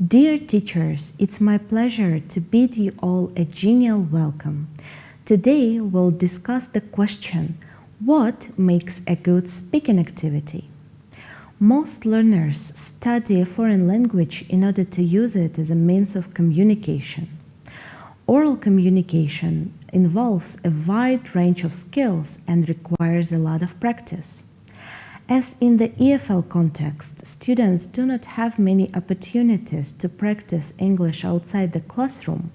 Dear teachers, it's my pleasure to bid you all a genial welcome. Today we'll discuss the question, what makes a good speaking activity? Most learners study a foreign language in order to use it as a means of communication. Oral communication involves a wide range of skills and requires a lot of practice. As in the EFL context, students do not have many opportunities to practice English outside the classroom.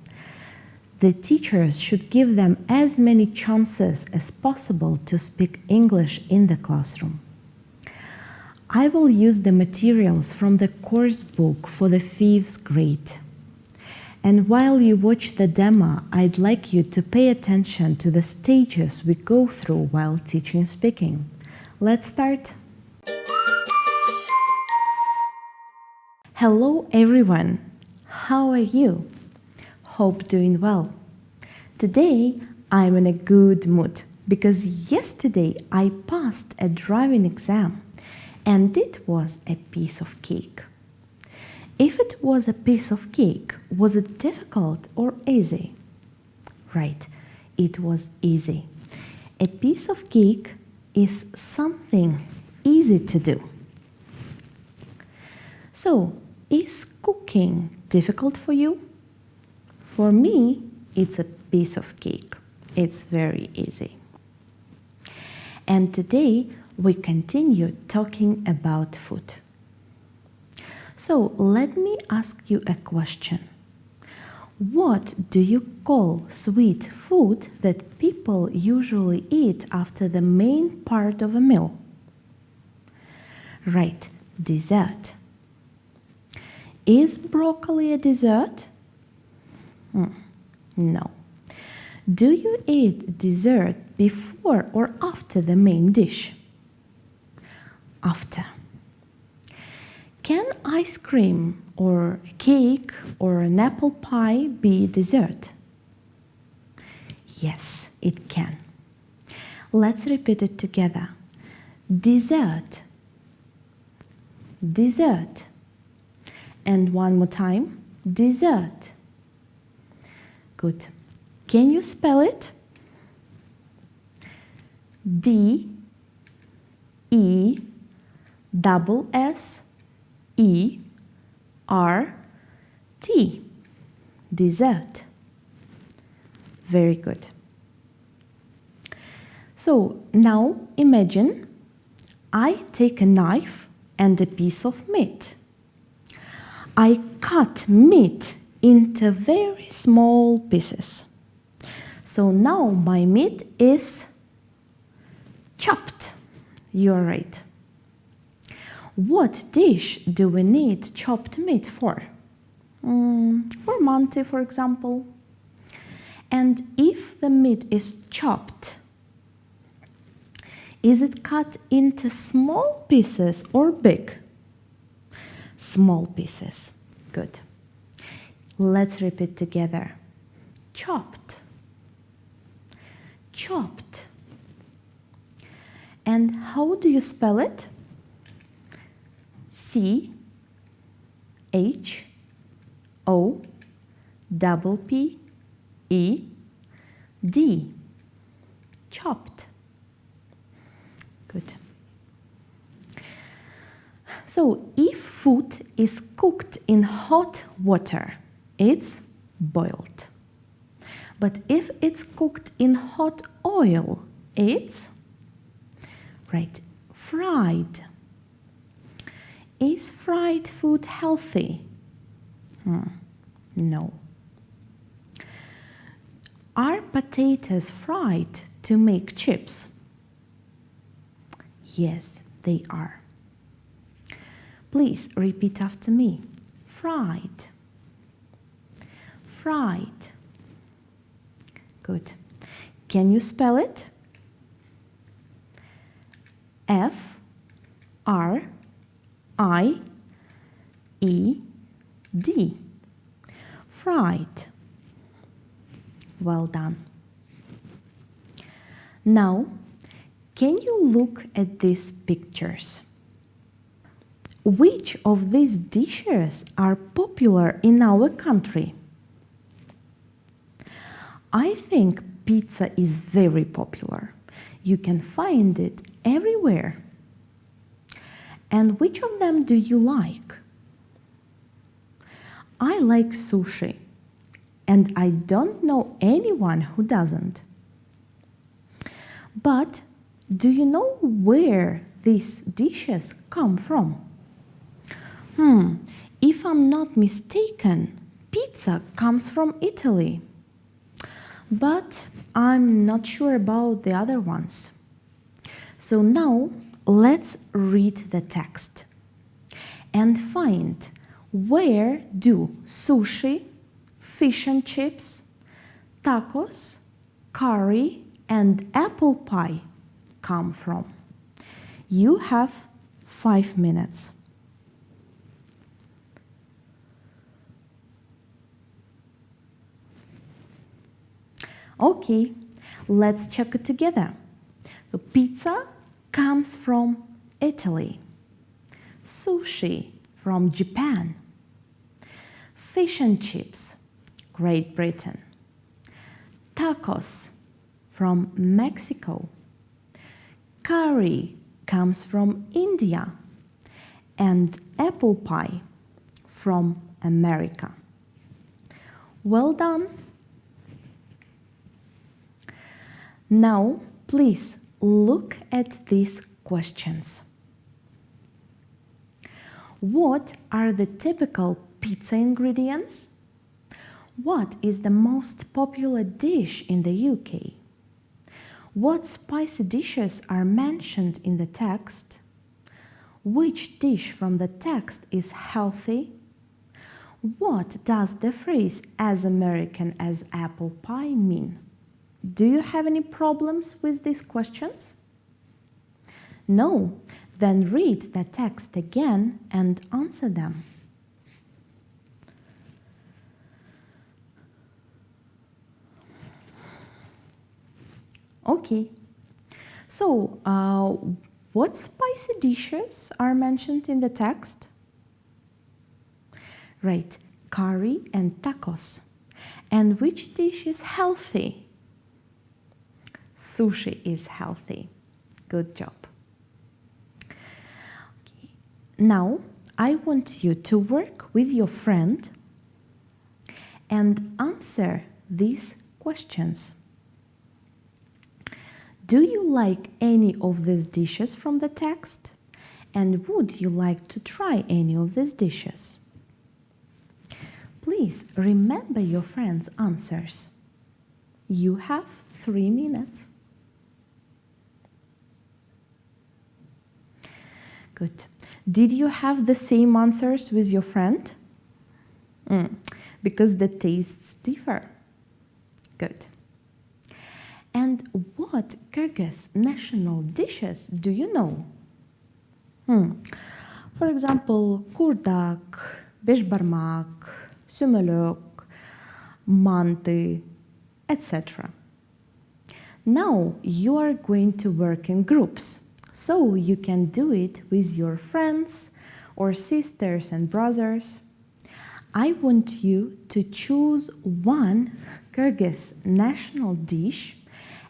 The teachers should give them as many chances as possible to speak English in the classroom. I will use the materials from the course book for the 5th grade. And while you watch the demo, I'd like you to pay attention to the stages we go through while teaching speaking. Let's start. Hello everyone, how are you? Hope doing well. Today I'm in a good mood because yesterday I passed a driving exam and it was a piece of cake. If it was a piece of cake, was it difficult or easy? Right, it was easy. A piece of cake is something easy to do. So, is cooking difficult for you? For me, it's a piece of cake. It's very easy. And today, we continue talking about food. So, let me ask you a question. What do you call sweet food that people usually eat after the main part of a meal? Right, dessert. Is broccoli a dessert? No. Do you eat dessert before or after the main dish? After. Can ice cream or a cake or an apple pie be dessert? Yes, it can. Let's repeat it together. Dessert. Dessert. And one more time. Dessert. Good. Can you spell it? D E double S E R T. Dessert. Very good. So now imagine I take a knife and a piece of meat. I cut meat into very small pieces. So now my meat is chopped. You're right. What dish do we need chopped meat for? For Monty, for example. And if the meat is chopped, is it cut into small pieces or big? Small pieces. Good. Let's repeat together. Chopped. Chopped. And how do you spell it? C H O P E D. Chopped. Good. So, if food is cooked in hot water, it's boiled. But if it's cooked in hot oil, it's right, fried. Is fried food healthy? No. Are potatoes fried to make chips? Yes, they are. Please repeat after me. Fried. Fried. Good. Can you spell it? F R I E D. Fried. Well done. Now, Can you look at these pictures? Which of these dishes are popular in our country? I think pizza is very popular. You can find it everywhere. And which of them do you like? I like sushi, and I don't know anyone who doesn't. But do you know where these dishes come from? If I'm not mistaken, pizza comes from Italy. But I'm not sure about the other ones. So now let's read the text and find where do sushi, fish and chips, tacos, curry, and apple pie come from. You have 5 minutes. Okay, let's check it together. So pizza comes from Italy, sushi from Japan, fish and chips, Great Britain, tacos from Mexico, curry comes from India, and apple pie from America. Well done. Now, please look at these questions. What are the typical pizza ingredients? What is the most popular dish in the UK? What spicy dishes are mentioned in the text? Which dish from the text is healthy? What does the phrase "as American as apple pie" mean? Do you have any problems with these questions? No? Then read the text again and answer them. Okay. So, what spicy dishes are mentioned in the text? Right, curry and tacos. And which dish is healthy? Sushi is healthy. Good job. Okay. Now, I want you to work with your friend and answer these questions. Do you like any of these dishes from the text? And would you like to try any of these dishes? Please remember your friend's answers. You have 3 minutes. Good. Did you have the same answers with your friend? Because the tastes differ. Good. And what Kyrgyz national dishes do you know? For example, kurdak, beshbarmak, sümölök, manti, etc. Now you are going to work in groups, so you can do it with your friends or sisters and brothers. I want you to choose one Kyrgyz national dish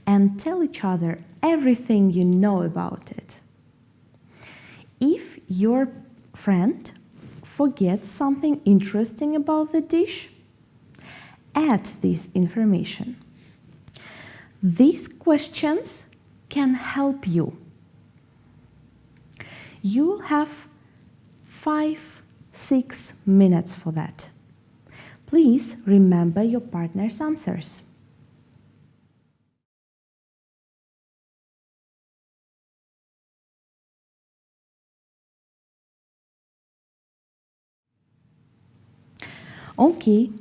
and tell each other everything you know about it. If your friend forgets something interesting about the dish, add this information. These questions can help you. You'll have 5-6 minutes for that. Please remember your partner's answers. Okay,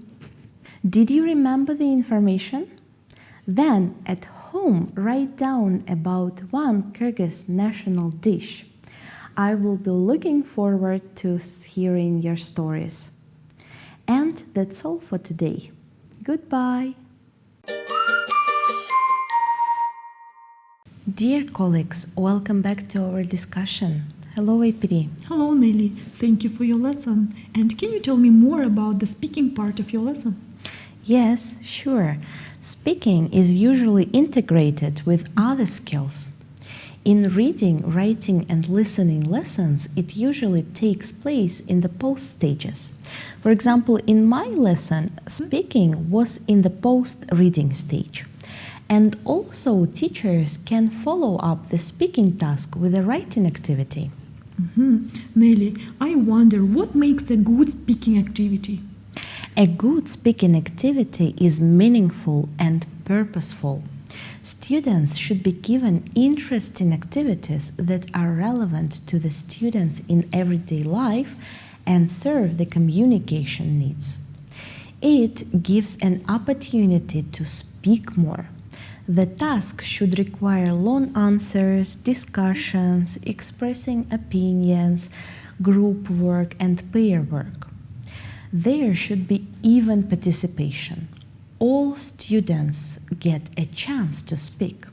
did you remember the information? Then at home write down about one Kyrgyz national dish. I will be looking forward to hearing your stories. And that's all for today. Goodbye. Dear colleagues, welcome back to our discussion. Hello, APD. Hello, Nelly. Thank you for your lesson. And can you tell me more about the speaking part of your lesson? Yes, sure. Speaking is usually integrated with other skills. In reading, writing, and listening lessons, it usually takes place in the post stages. For example, in my lesson, speaking was in the post-reading stage. And also, teachers can follow up the speaking task with a writing activity. Nelly, I wonder what makes a good speaking activity? A good speaking activity is meaningful and purposeful. Students should be given interesting activities that are relevant to the students in everyday life and serve the communication needs. It gives an opportunity to speak more. The task should require long answers, discussions, expressing opinions, group work, and pair work. There should be even participation. All students get a chance to speak.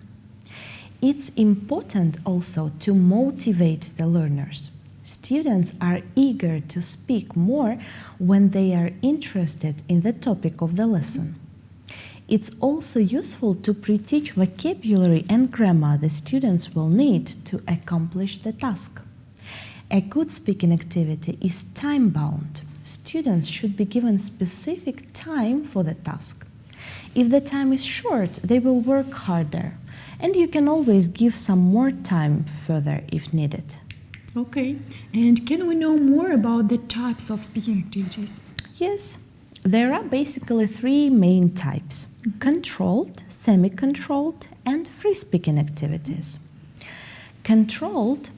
It's important also to motivate the learners. Students are eager to speak more when they are interested in the topic of the lesson. It's also useful to pre-teach vocabulary and grammar the students will need to accomplish the task. A good speaking activity is time-bound. Students should be given specific time for the task. If the time is short, they will work harder, and you can always give some more time further if needed. Okay, and can we know more about the types of speaking activities? Yes, there are basically three main types: controlled, semi-controlled, and free speaking activities. Controlled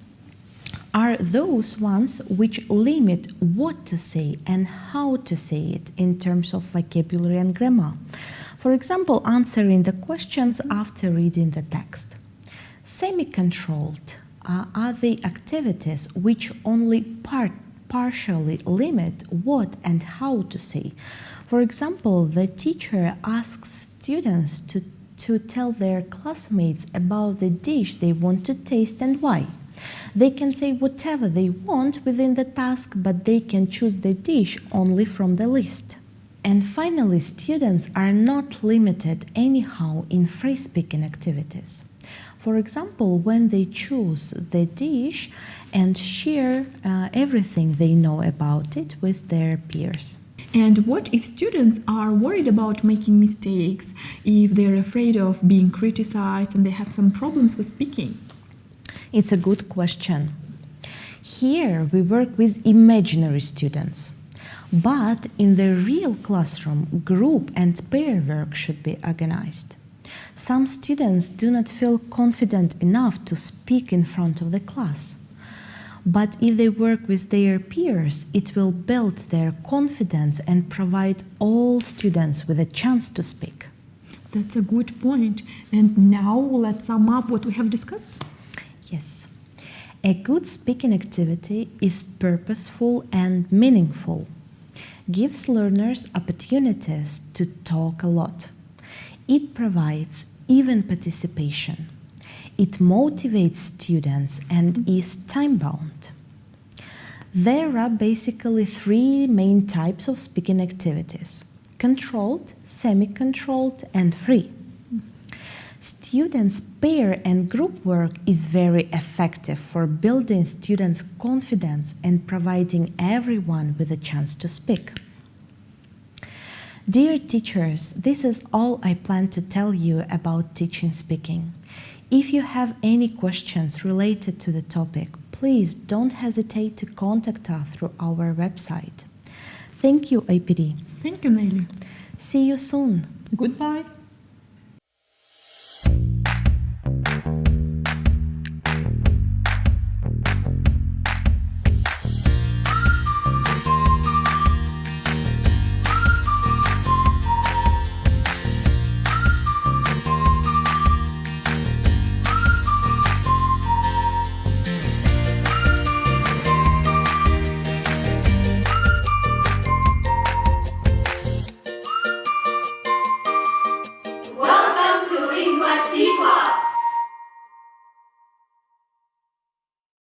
are those ones which limit what to say and how to say it in terms of vocabulary and grammar. For example, answering the questions after reading the text. Semi-controlled are the activities which only partially limit what and how to say. For example, the teacher asks students to tell their classmates about the dish they want to taste and why. They can say whatever they want within the task, but they can choose the dish only from the list. And finally, students are not limited anyhow in free speaking activities. For example, when they choose the dish and share everything they know about it with their peers. And what if students are worried about making mistakes, if they're afraid of being criticized and they have some problems with speaking? It's a good question. Here we work with imaginary students. But in the real classroom, group and pair work should be organized. Some students do not feel confident enough to speak in front of the class. But if they work with their peers, it will build their confidence and provide all students with a chance to speak. That's a good point. And now let's sum up what we have discussed. Yes. A good speaking activity is purposeful and meaningful. Gives learners opportunities to talk a lot. It provides even participation. It motivates students and is time-bound. There are basically three main types of speaking activities: controlled, semi-controlled, and free. Students' pair and group work is very effective for building students' confidence and providing everyone with a chance to speak. Dear teachers, this is all I plan to tell you about teaching speaking. If you have any questions related to the topic, please don't hesitate to contact us through our website. Thank you, APD. Thank you, Nelly. See you soon. Goodbye.